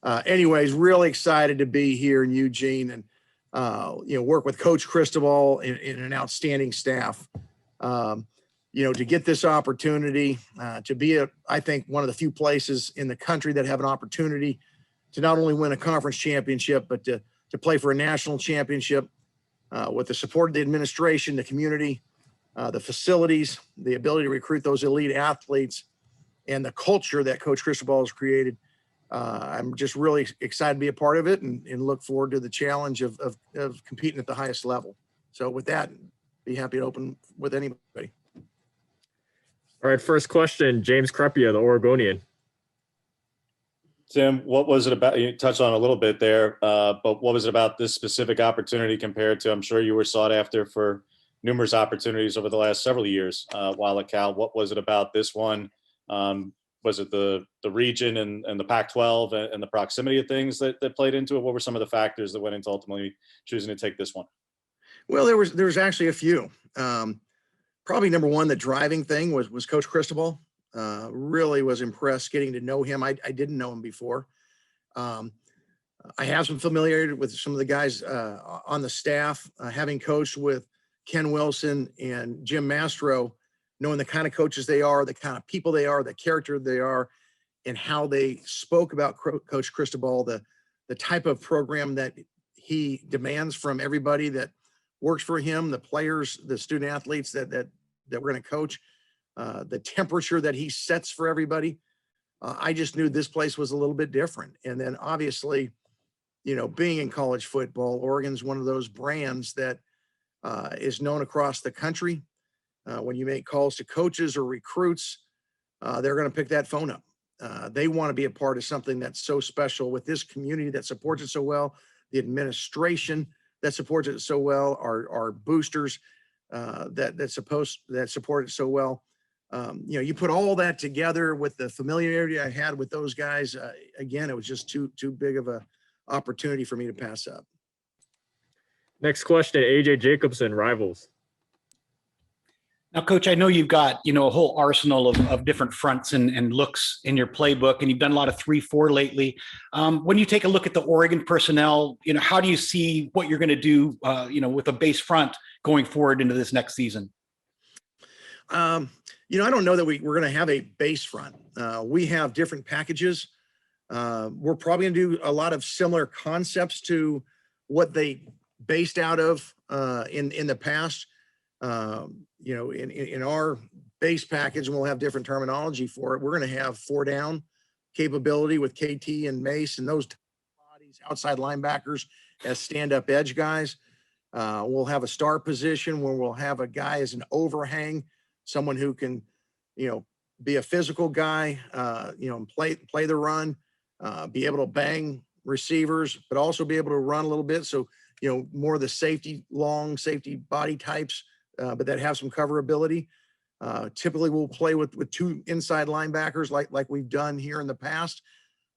anyways, really excited to be here in Eugene and, work with Coach Cristobal and an outstanding staff. To get this opportunity to be I think one of the few places in the country that have an opportunity to not only win a conference championship, but to play for a national championship with the support of the administration, the community, the facilities, the ability to recruit those elite athletes, and the culture that Coach Cristobal has created. I'm just really excited to be a part of it and look forward to the challenge of competing at the highest level. So with that, be happy to open with anybody. All right, first question, James Crepia, the Oregonian. Tim, what was it about? You touched on a little bit there, but what was it about this specific opportunity compared to, I'm sure you were sought after for numerous opportunities over the last several years while at Cal. What was it about this one? Was it the region and the Pac-12 and the proximity of things that played into it? What were some of the factors that went into ultimately choosing to take this one? Well, there was actually a few. Probably number one, the driving thing was Coach Cristobal. Really was impressed getting to know him. I didn't know him before. I have some familiarity with some of the guys on the staff, having coached with Ken Wilson and Jim Mastro, knowing the kind of coaches they are, the kind of people they are, the character they are, and how they spoke about Coach Cristobal, the type of program that he demands from everybody that works for him, the players, the student athletes that we're going to coach, the temperature that he sets for everybody. I just knew this place was a little bit different. And then obviously, being in college football, Oregon's one of those brands that is known across the country. When you make calls to coaches or recruits, they're going to pick that phone up. They want to be a part of something that's so special with this community that supports it so well, the administration that supports it so well, our boosters that support it so well. You put all that together with the familiarity I had with those guys. Again, it was just too big of a opportunity for me to pass up. Next question, AJ Jacobson, Rivals. Now, Coach, I know you've got, a whole arsenal of different fronts and looks in your playbook, and you've done a lot of 3-4 lately. When you take a look at the Oregon personnel, how do you see what you're going to do, with a base front going forward into this next season? I don't know that we're going to have a base front. We have different packages. We're probably going to do a lot of similar concepts to what they based out of in the past. In our base package, and we'll have different terminology for it. We're going to have 4-down capability with KT and Mace and those bodies, outside linebackers as stand-up edge guys. We'll have a star position where we'll have a guy as an overhang, someone who can, be a physical guy, play the run, be able to bang receivers, but also be able to run a little bit. So, more of the long safety body types, but that have some coverability. Typically we'll play with 2 inside linebackers like we've done here in the past.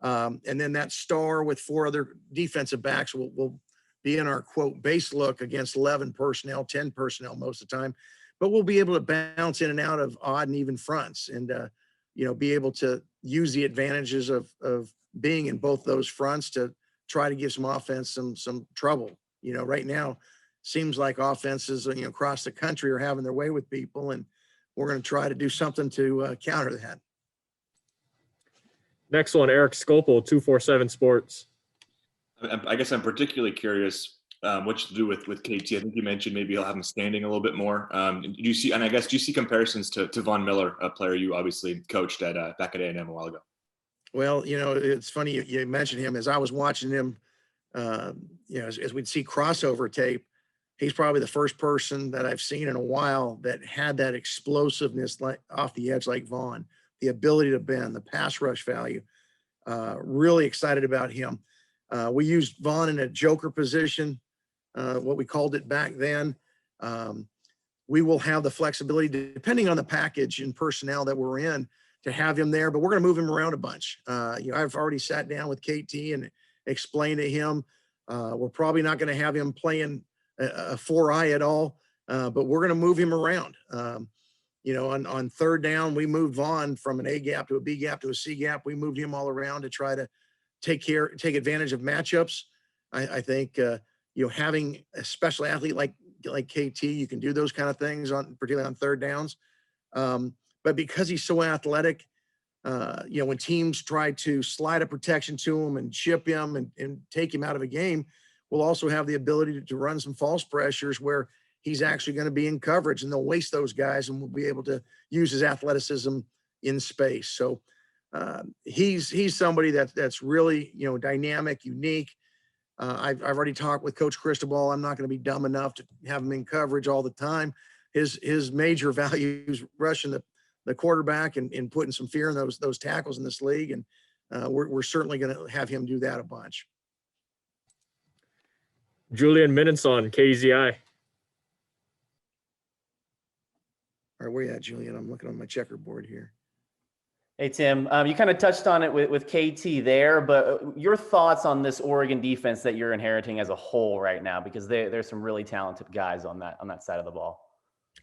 And then that star with 4 other defensive backs will be in our quote base look against 11 personnel, 10 personnel most of the time, but we'll be able to bounce in and out of odd and even fronts and, be able to use the advantages of being in both those fronts to try to give some offense some trouble. Right now, seems like offenses, across the country are having their way with people, and we're going to try to do something to counter that. Next one, Eric Scopel, 247 Sports. I guess I'm particularly curious what to do with KT. I think you mentioned maybe he'll have him standing a little bit more. Do you see comparisons to Von Miller, a player you obviously coached at back at A&M a while ago? Well, it's funny you mentioned him. As I was watching him, as we'd see crossover tape, he's probably the first person that I've seen in a while that had that explosiveness like off the edge like Vaughn, the ability to bend, the pass rush value. Really excited about him. We used Vaughn in a joker position, what we called it back then. We will have the flexibility, depending on the package and personnel that we're in, to have him there, but we're going to move him around a bunch. I've already sat down with KT and explained to him, we're probably not going to have him playing a 4-eye at all, but we're going to move him around. On 3rd down, we moved Vaughn from an A gap to a B gap to a C gap. We moved him all around to try to take advantage of matchups. I think, having a special athlete like KT, you can do those kind of things particularly on third downs. But because he's so athletic, when teams try to slide a protection to him and chip him and take him out of a game, we'll also have the ability to run some false pressures where he's actually going to be in coverage, and they'll waste those guys, and we'll be able to use his athleticism in space. So he's somebody that's really, dynamic, unique. I've already talked with Coach Cristobal. I'm not going to be dumb enough to have him in coverage all the time. His major value is rushing the quarterback and putting some fear in those tackles in this league. And we're certainly going to have him do that a bunch. Julian Minenson, KZI. All right, where you at, Julian? I'm looking on my checkerboard here. Hey, Tim, you kind of touched on it with KT there, but your thoughts on this Oregon defense that you're inheriting as a whole right now, because there's some really talented guys on that side of the ball.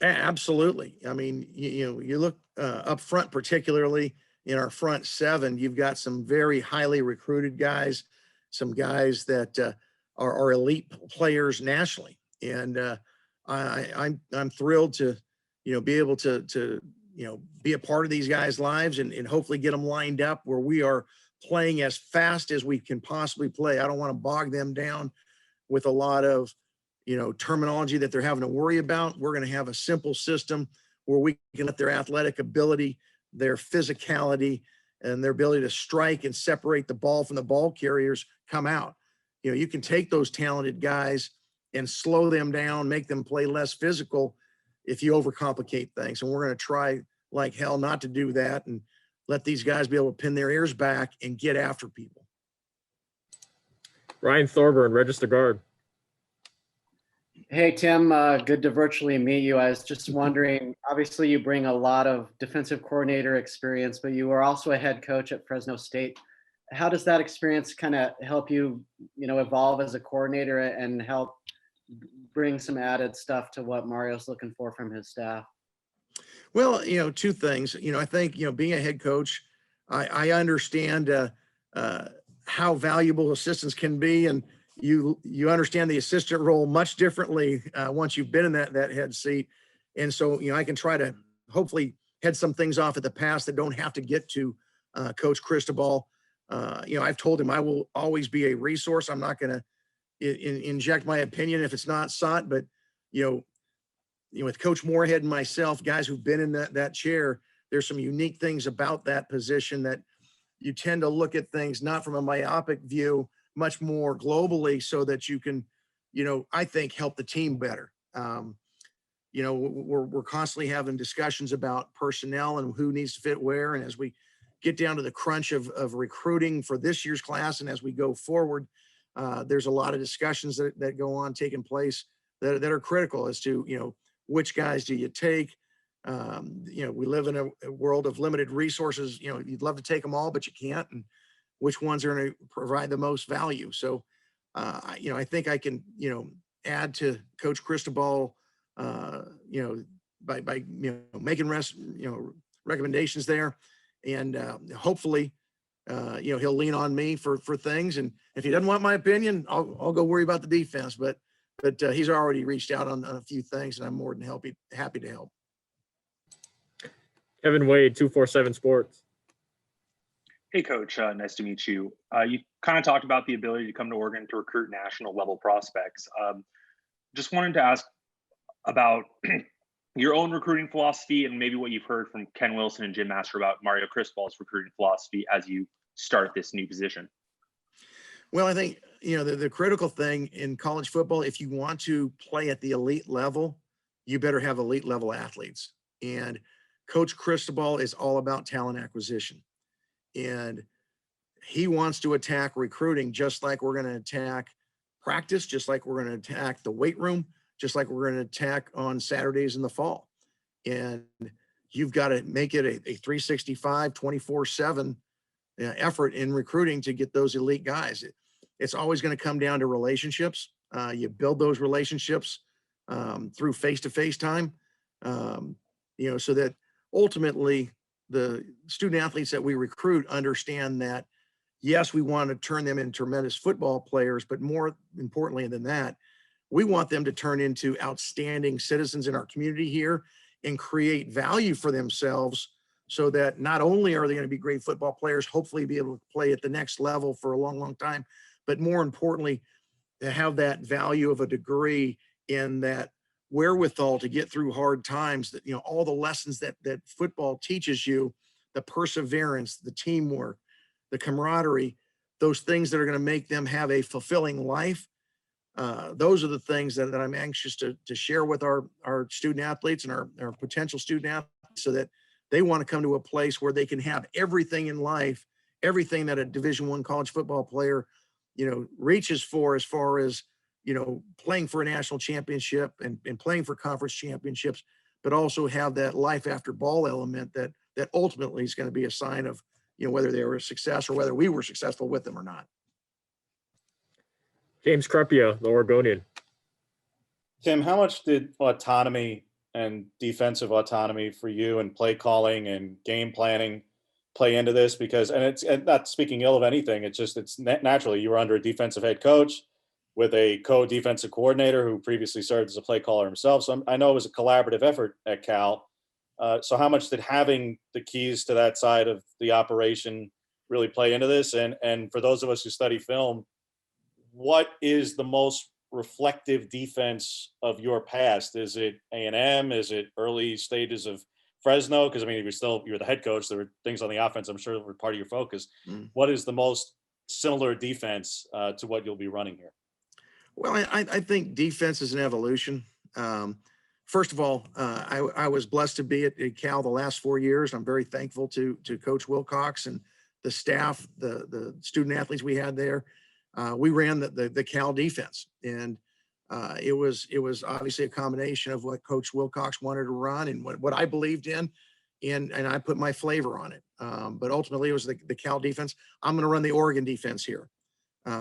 Absolutely. I mean, you look up front, particularly in our front seven, you've got some very highly recruited guys, some guys that are elite players nationally. And I'm thrilled to, be able to be a part of these guys' lives and hopefully get them lined up where we are playing as fast as we can possibly play. I don't want to bog them down with a lot of, terminology that they're having to worry about. We're going to have a simple system where we can let their athletic ability, their physicality, and their ability to strike and separate the ball from the ball carriers come out. You can take those talented guys and slow them down, make them play less physical if you overcomplicate things. And we're going to try like hell not to do that and let these guys be able to pin their ears back and get after people. Ryan Thorburn, register guard. Hey, Tim, good to virtually meet you. I was just wondering, obviously you bring a lot of defensive coordinator experience, but you were also a head coach at Fresno State. How does that experience kind of help you, evolve as a coordinator and help bring some added stuff to what Mario's looking for from his staff? Well, two things. I think, being a head coach, I understand how valuable assistants can be, and you understand the assistant role much differently once you've been in that head seat. And so, I can try to hopefully head some things off at the pass that don't have to get to Coach Cristobal. I've told him I will always be a resource. I'm not going to inject my opinion if it's not sought, but, with Coach Moorhead and myself, guys who've been in that chair, there's some unique things about that position that you tend to look at things not from a myopic view, much more globally, so that you can, I think, help the team better. We're constantly having discussions about personnel and who needs to fit where. And as we get down to the crunch of recruiting for this year's class, and as we go forward, there's a lot of discussions that go on taking place that are critical as to, which guys do you take? We live in a world of limited resources. You'd love to take them all, but you can't. And which ones are going to provide the most value? So, I think I can, add to Coach Cristobal, by making recommendations there, and hopefully, he'll lean on me for things. And if he doesn't want my opinion, I'll go worry about the defense. But he's already reached out on a few things, and I'm more than happy to help. Kevin Wade, 247 Sports. Hey, Coach. Nice to meet you. You kind of talked about the ability to come to Oregon to recruit national level prospects. Just wanted to ask about your own recruiting philosophy and maybe what you've heard from Ken Wilson and Jim Master about Mario Cristobal's recruiting philosophy as you start this new position. Well, I think, the critical thing in college football, if you want to play at the elite level, you better have elite level athletes. And Coach Cristobal is all about talent acquisition. And he wants to attack recruiting just like we're going to attack practice, just like we're going to attack the weight room, just like we're going to attack on Saturdays in the fall. And you've got to make it a 365, 24/7 effort in recruiting to get those elite guys. It's always going to come down to relationships. You build those relationships through face-to-face time, so that ultimately the student athletes that we recruit understand that yes, we want to turn them into tremendous football players, but more importantly than that, we want them to turn into outstanding citizens in our community here and create value for themselves so that not only are they going to be great football players, hopefully be able to play at the next level for a long, long time, but more importantly, to have that value of a degree in that wherewithal to get through hard times, that, all the lessons that football teaches you, the perseverance, the teamwork, the camaraderie, those things that are going to make them have a fulfilling life. Those are the things that I'm anxious to share with our student athletes and our potential student athletes, so that they want to come to a place where they can have everything in life, everything that a Division I college football player, reaches for, as far as, playing for a national championship and playing for conference championships, but also have that life after ball element that ultimately is going to be a sign of, whether they were a success or whether we were successful with them or not. James Crepia, the Oregonian. Tim, how much did autonomy and defensive autonomy for you and play calling and game planning play into this? Because, and not speaking ill of anything, it's naturally you were under a defensive head coach with a co-defensive coordinator who previously served as a play caller himself. So I know it was a collaborative effort at Cal. So how much did having the keys to that side of the operation really play into this? And for those of us who study film, what is the most reflective defense of your past? Is it A&M? Is it early stages of Fresno? Because you're the head coach. There were things on the offense I'm sure that were part of your focus. What is the most similar defense to what you'll be running here? Well, I think defense is an evolution. First of all, I was blessed to be at Cal the last 4 years. I'm very thankful to Coach Wilcox and the staff, the student athletes we had there. We ran the Cal defense, and it was obviously a combination of what Coach Wilcox wanted to run and what I believed in, and I put my flavor on it. But ultimately, it was the Cal defense. I'm going to run the Oregon defense here.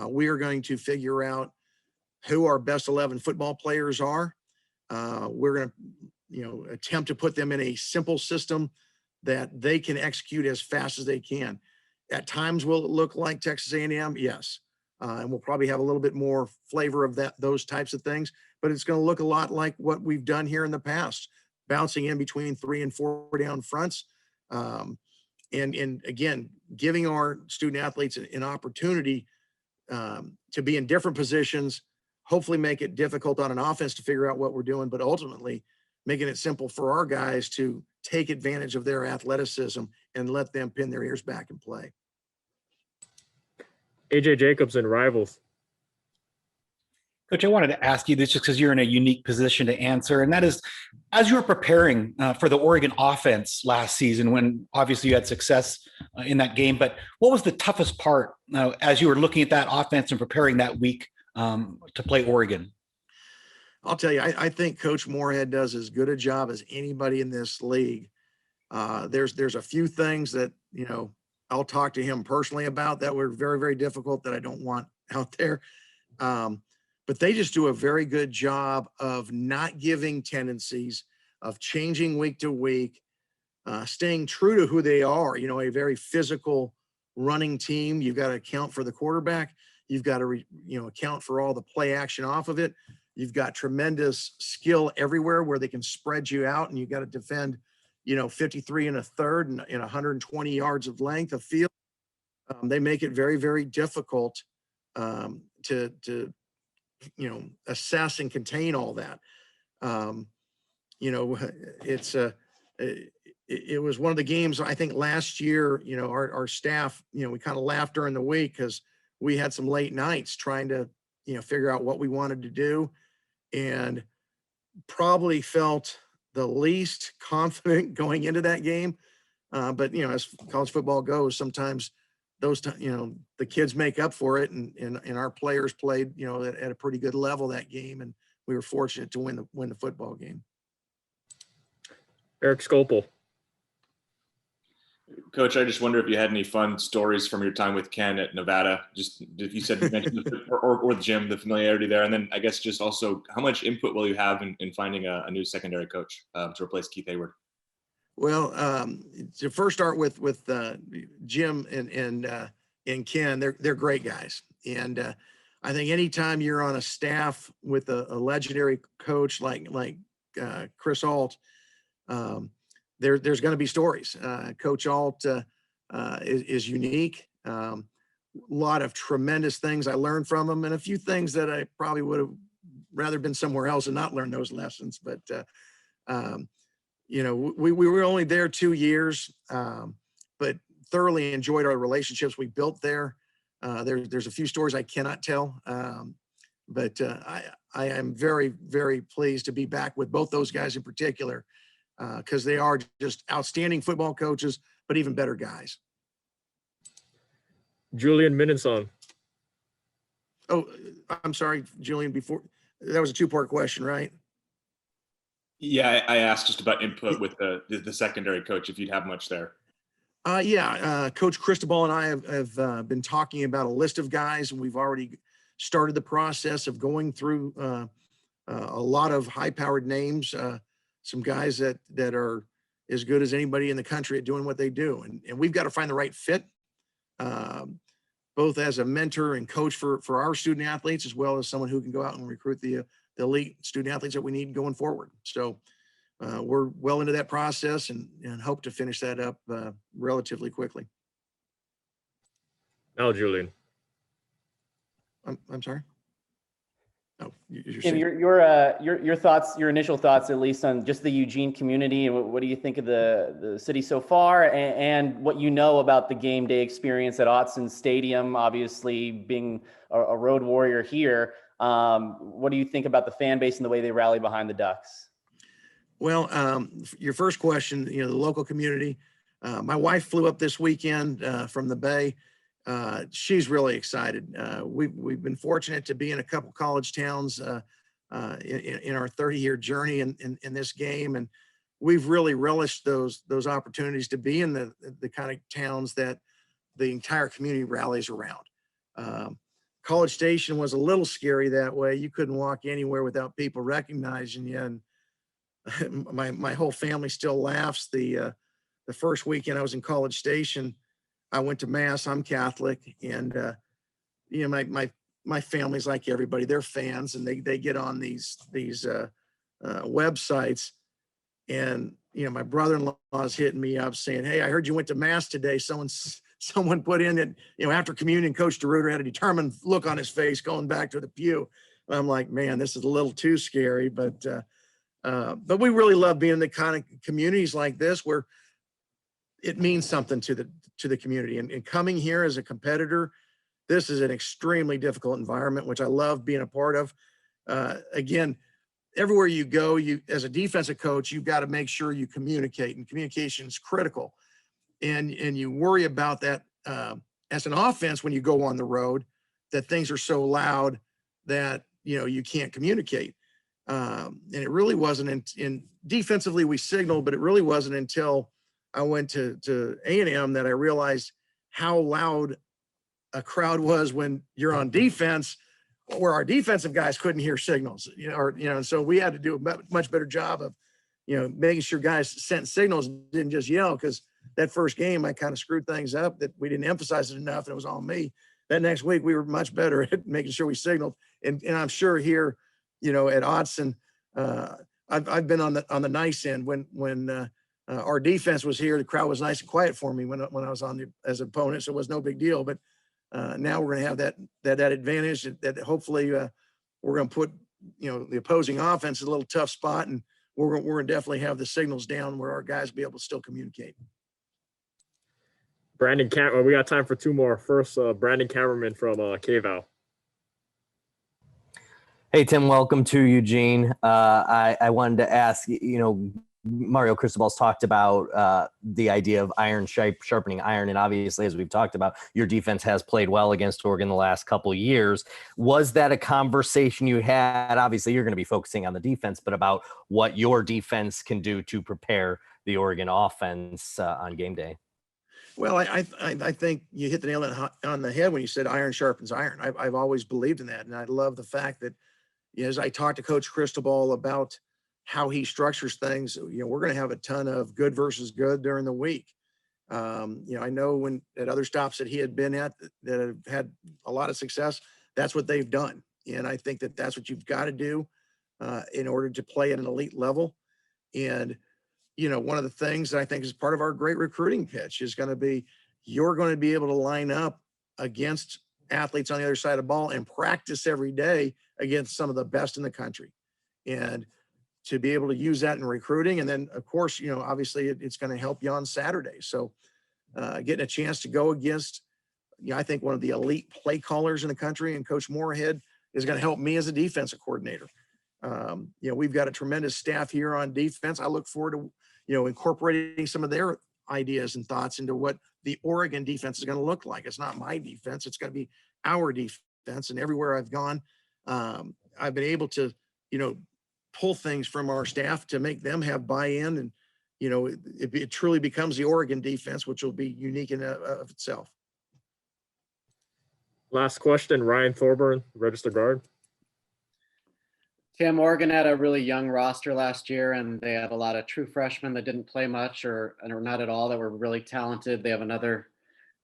We are going to figure out who our best 11 football players are. We're going to, attempt to put them in a simple system that they can execute as fast as they can. At times, will it look like Texas A&M? Yes. And we'll probably have a little bit more flavor of those types of things, but it's going to look a lot like what we've done here in the past, bouncing in between 3 and 4 down fronts. And again, giving our student athletes an opportunity to be in different positions, hopefully make it difficult on an offense to figure out what we're doing, but ultimately making it simple for our guys to take advantage of their athleticism and let them pin their ears back and play. AJ Jacobson, Rivals. Coach, I wanted to ask you this just because you're in a unique position to answer, and that is, as you were preparing for the Oregon offense last season, when obviously you had success in that game, but what was the toughest part as you were looking at that offense and preparing that week to play Oregon? I'll tell you, I think Coach Moorhead does as good a job as anybody in this league. There's a few things that, I'll talk to him personally about that were very, very difficult that I don't want out there. But they just do a very good job of not giving tendencies, of changing week to week, staying true to who they are, a very physical running team. You've got to account for the quarterback. You've got to, account for all the play action off of it. You've got tremendous skill everywhere where they can spread you out, and you've got to defend, 53 and a third and 120 yards of length of field. They make it very, very difficult to assess and contain all that. It was one of the games, I think last year, our staff, we kind of laughed during the week because we had some late nights trying to, figure out what we wanted to do, and probably felt the least confident going into that game. But, as college football goes, sometimes the kids make up for it, and our players played, at a pretty good level that game, and we were fortunate to win the football game. Eric Scopel. Coach, I just wonder if you had any fun stories from your time with Ken at Nevada. Just if you said, or Jim, the familiarity there, and then I guess just also how much input will you have in finding a new secondary coach to replace Keith Hayward? Well, to first start with Jim and and Ken, they're great guys. And I think anytime you're on a staff with a legendary coach like Chris Alt, there's going to be stories. Coach Alt is unique. A lot of tremendous things I learned from him, and a few things that I probably would have rather been somewhere else and not learned those lessons. But we were only there 2 years, but thoroughly enjoyed our relationships we built there. There's a few stories I cannot tell, but I am very, very pleased to be back with both those guys in particular, because they are just outstanding football coaches, but even better guys. Julian Minenson. Oh, I'm sorry, Julian, before, that was a 2-part question, right? Yeah, I asked just about input with the secondary coach, if you'd have much there. Coach Cristobal and I have been talking about a list of guys, and we've already started the process of going through a lot of high-powered names, some guys that are as good as anybody in the country at doing what they do. And we've got to find the right fit, both as a mentor and coach for our student athletes, as well as someone who can go out and recruit the elite student athletes that we need going forward. So we're well into that process and hope to finish that up relatively quickly. Now, Julian. I'm sorry. Oh, you're Tim, saying, your thoughts, your initial thoughts, at least on just the Eugene community, and what do you think of the city so far, and what you know about the game day experience at Autzen Stadium, obviously being a road warrior here. What do you think about the fan base and the way they rally behind the Ducks? well, your first question, the local community. My wife flew up this weekend from the Bay. She's really excited. We've been fortunate to be in a couple college towns in our 30-year journey in this game, and we've really relished those opportunities to be in the kind of towns that the entire community rallies around. College Station was a little scary that way. You couldn't walk anywhere without people recognizing you, and my whole family still laughs. The first weekend I was in College Station, I went to mass. I'm Catholic, and my family's like everybody. They're fans, and they get on these websites, and my brother-in-law is hitting me up saying, "Hey, I heard you went to mass today." Someone put in that after communion, Coach DeRuyter had a determined look on his face going back to the pew. I'm like, man, this is a little too scary, but we really love being in the kind of communities like this where it means something to the community. And coming here as a competitor, this is an extremely difficult environment, which I love being a part of. Again, everywhere you go, as a defensive coach, you've got to make sure you communicate, and communication is critical. And you worry about that as an offense when you go on the road, that things are so loud that you can't communicate. And it really wasn't in defensively we signaled, but it really wasn't until I went to A&M that I realized how loud a crowd was when you're on defense, where our defensive guys couldn't hear signals, and so we had to do a much better job of, making sure guys sent signals, didn't just yell, because that first game I kind of screwed things up, that we didn't emphasize it enough, and it was on me. That next week we were much better at making sure we signaled, and I'm sure here, at Autzen, I've been on the nice end when our defense was here. The crowd was nice and quiet for me when I was on as an opponent, so it was no big deal. But now we're going to have that advantage that hopefully we're going to put the opposing offense in a little tough spot, and we're going to definitely have the signals down where our guys be able to still communicate. Brandon we got time for 2 more. First, Brandon Cameraman from Kayvon. Hey, Tim, welcome to Eugene. I wanted to ask, Mario Cristobal's talked about the idea of iron sharpening iron. And obviously, as we've talked about, your defense has played well against Oregon the last couple of years. Was that a conversation you had? Obviously, you're going to be focusing on the defense, but about what your defense can do to prepare the Oregon offense on game day. Well, I think you hit the nail on the head when you said iron sharpens iron. I've always believed in that. And I love the fact that, as I talked to Coach Cristobal about how he structures things, we're going to have a ton of good versus good during the week. I know when at other stops that he had been at that have had a lot of success, that's what they've done. And I think that that's what you've got to do in order to play at an elite level. And, one of the things that I think is part of our great recruiting pitch is going to be, you're going to be able to line up against athletes on the other side of the ball and practice every day against some of the best in the country. And to be able to use that in recruiting. And then of course, obviously it's going to help you on Saturday. So getting a chance to go against, I think one of the elite play callers in the country and Coach Moorhead is going to help me as a defensive coordinator. We've got a tremendous staff here on defense. I look forward to, incorporating some of their ideas and thoughts into what the Oregon defense is going to look like. It's not my defense. It's going to be our defense. And everywhere I've gone, I've been able to, pull things from our staff to make them have buy-in. And, it truly becomes the Oregon defense, which will be unique in of itself. Last question, Ryan Thorburn, register guard. Tim, Oregon had a really young roster last year, and they had a lot of true freshmen that didn't play much or not at all, that were really talented. They have another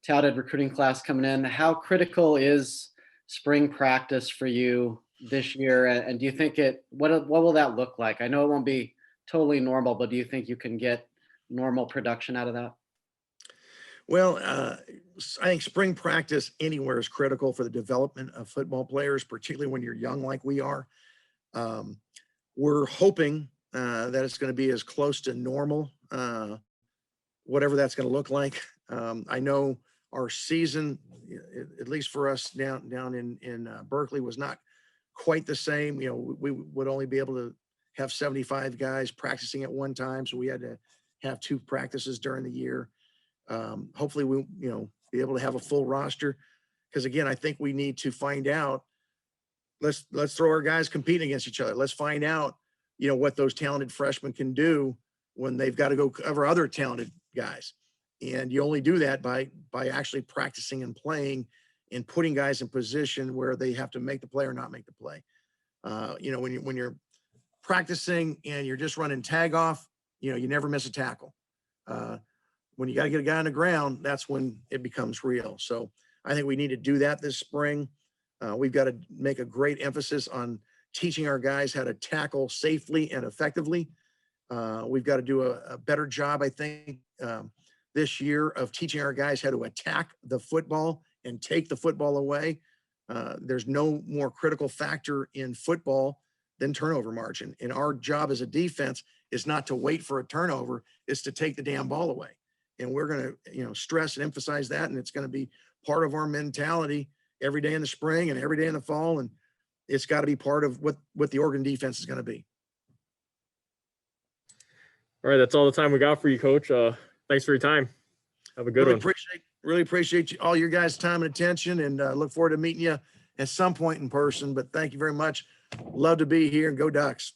touted recruiting class coming in. How critical is spring practice for you this year? And do you think what will that look like? I know it won't be totally normal, but do you think you can get normal production out of that? Well, I think spring practice anywhere is critical for the development of football players, particularly when you're young like we are. We're hoping that it's going to be as close to normal, whatever that's going to look like. I know our season, at least for us down in Berkeley, was not quite the same. We would only be able to have 75 guys practicing at one time, so we had to have 2 practices during the year. Hopefully we'll be able to have a full roster, because again, I think we need to find out. Let's throw our guys competing against each other. Let's find out, what those talented freshmen can do when they've got to go cover other talented guys. And you only do that by actually practicing and playing and putting guys in position where they have to make the play or not make the play. When you're practicing and you're just running tag off, you never miss a tackle. When you got to get a guy on the ground, that's when it becomes real. So I think we need to do that this spring. We've got to make a great emphasis on teaching our guys how to tackle safely and effectively. We've got to do a better job, I think, this year of teaching our guys how to attack the football and take the football away. There's no more critical factor in football than turnover margin. And our job as a defense is not to wait for a turnover, it's to take the damn ball away. And we're going to, stress and emphasize that. And it's going to be part of our mentality every day in the spring and every day in the fall. And it's got to be part of what the Oregon defense is going to be. All right, that's all the time we got for you, Coach. Thanks for your time. Have a good one. Really appreciate all your guys' time and attention, and look forward to meeting you at some point in person. But thank you very much. Love to be here, and go Ducks.